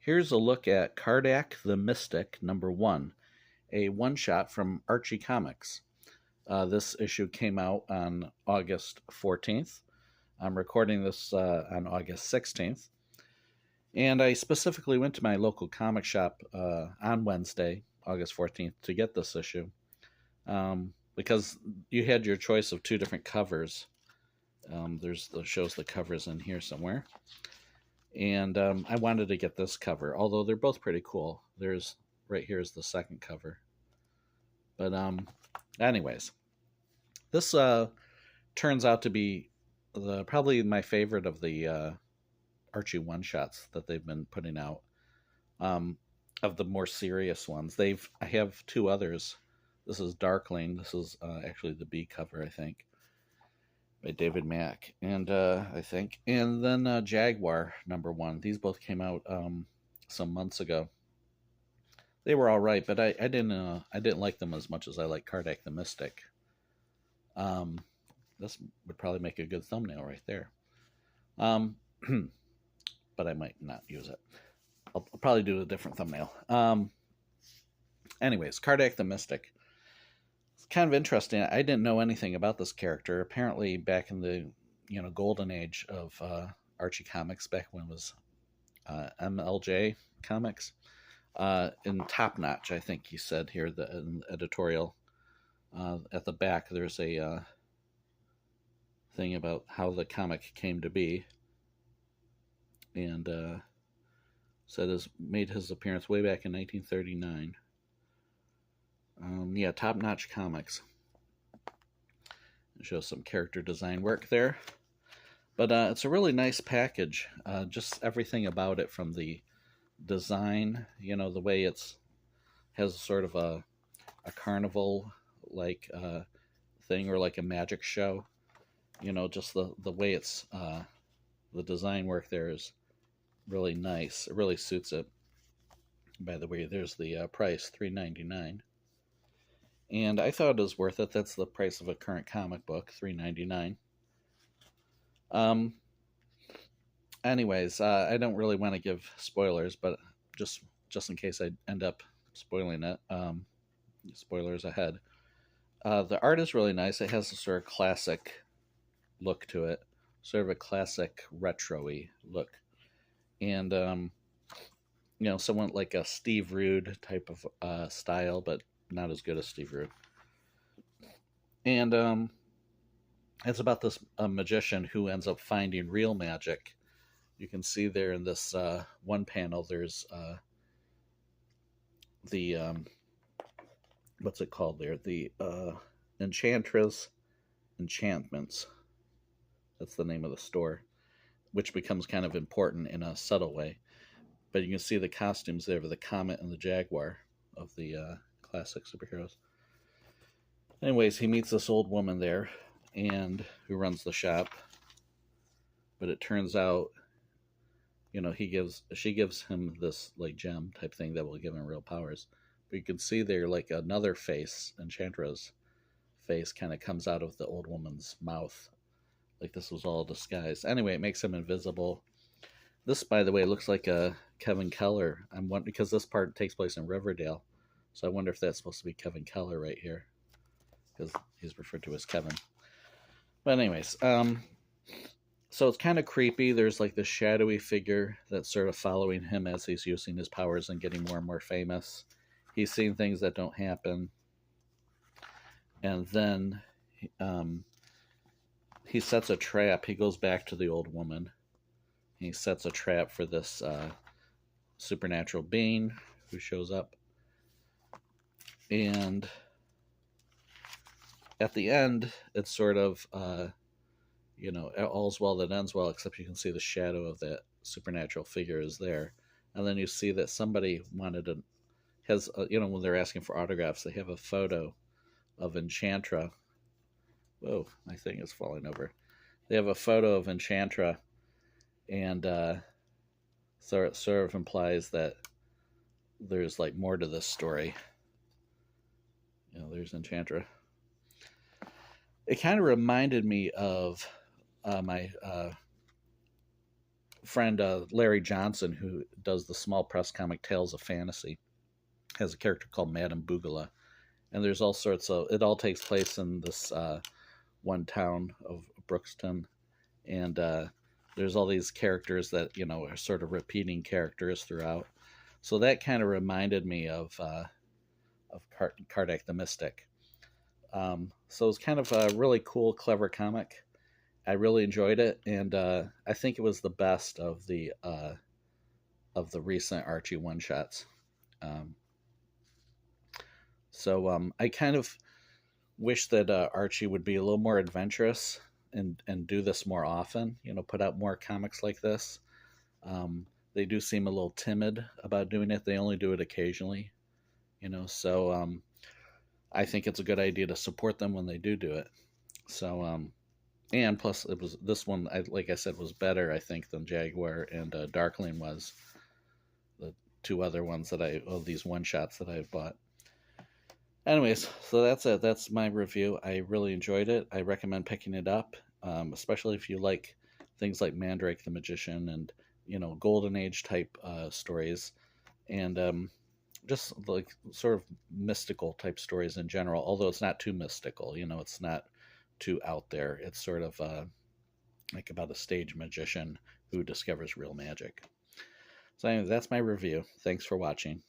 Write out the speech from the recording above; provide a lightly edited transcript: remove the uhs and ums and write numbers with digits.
Here's a look at KARDAK the Mystic #1, a one-shot from Archie Comics. This issue came out on August 14th. I'm recording this on August 16th. And I specifically went to my local comic shop on Wednesday, August 14th, to get this issue. Because you had your choice of two different covers. Shows the covers in here somewhere. And I wanted to get this cover, although they're both pretty cool. Right here is the second cover. But anyways, this turns out to be probably my favorite of the Archie one-shots that they've been putting out. Of the more serious ones, I have two others. This is Darkling. This is actually the B cover, I think, by David Mack, and I think, and then Jaguar #1. These both came out some months ago. They were all right, but I didn't like them as much as I like KARDAK the Mystic. This would probably make a good thumbnail right there. But I might not use it. I'll probably do a different thumbnail. Anyways, KARDAK the Mystic. It's kind of interesting. I didn't know anything about this character. Apparently, back in the golden age of Archie Comics, back when it was MLJ Comics, in Top Notch, I think he said here, in the editorial at the back, there's a thing about how the comic came to be, and said made his appearance way back in 1939. Yeah, Top Notch Comics. It shows some character design work there. But it's a really nice package. Just everything about it, from the design, the way has sort of a carnival-like thing, or like a magic show. Just the way it's, the design work there is really nice. It really suits it. By the way, there's the price, $3.99. And I thought it was worth it. That's the price of a current comic book, $3.99. Anyways, I don't really want to give spoilers, but just in case I end up spoiling it, spoilers ahead. The art is really nice. It has a sort of classic look to it, sort of a classic retro-y look. And, somewhat like a Steve Rude type of style, but not as good as Steve Rude. And it's about this magician who ends up finding real magic. You can see there in this one panel, there's the what's it called there? The Enchantress Enchantments. That's the name of the store, which becomes kind of important in a subtle way. But you can see the costumes there of the Comet and the Jaguar of the classic superheroes. Anyways, he meets this old woman there, and who runs the shop. But it turns out, she gives him this like gem type thing that will give him real powers. But you can see there, like, another face, Enchantra's face, kind of comes out of the old woman's mouth, like this was all disguised. Anyway, it makes him invisible. This, by the way, looks like a Kevin Keller. Because this part takes place in Riverdale, so I wonder if that's supposed to be Kevin Keller right here, because he's referred to as Kevin. But anyways, so it's kind of creepy. There's like this shadowy figure that's sort of following him as he's using his powers and getting more and more famous. He's seeing things that don't happen. And then he sets a trap. He goes back to the old woman. He sets a trap for this supernatural being who shows up. And at the end, it's sort of, all's well that ends well, except you can see the shadow of that supernatural figure is there. And then you see that somebody when they're asking for autographs, they have a photo of Enchantra. Whoa, my thing is falling over. They have a photo of Enchantra, and so it sort of implies that there's like more to this story. There's Enchantra. It kind of reminded me of my friend Larry Johnson, who does the small press comic Tales of Fantasy, has a character called Madame Bougala, and there's all sorts of. It all takes place in this one town of Brookston, and there's all these characters that are sort of repeating characters throughout. So that kind of reminded me of Kardak the Mystic. So it was kind of a really cool, clever comic. I really enjoyed it, and I think it was the best of the recent Archie one shots. Um, so I kind of wish that Archie would be a little more adventurous and do this more often. Put out more comics like this. They do seem a little timid about doing it. They only do it occasionally. So I think it's a good idea to support them when they do it. So and plus it was this one. Like I said, was better I think than Jaguar and Darkling was. The two other ones these one shots that I've bought. Anyways, so that's it. That's my review. I really enjoyed it. I recommend picking it up, especially if you like things like Mandrake the Magician and Golden Age type stories, and just like sort of mystical type stories in general. Although it's not too mystical, it's not too out there. It's sort of like about a stage magician who discovers real magic. So anyway, that's my review. Thanks for watching.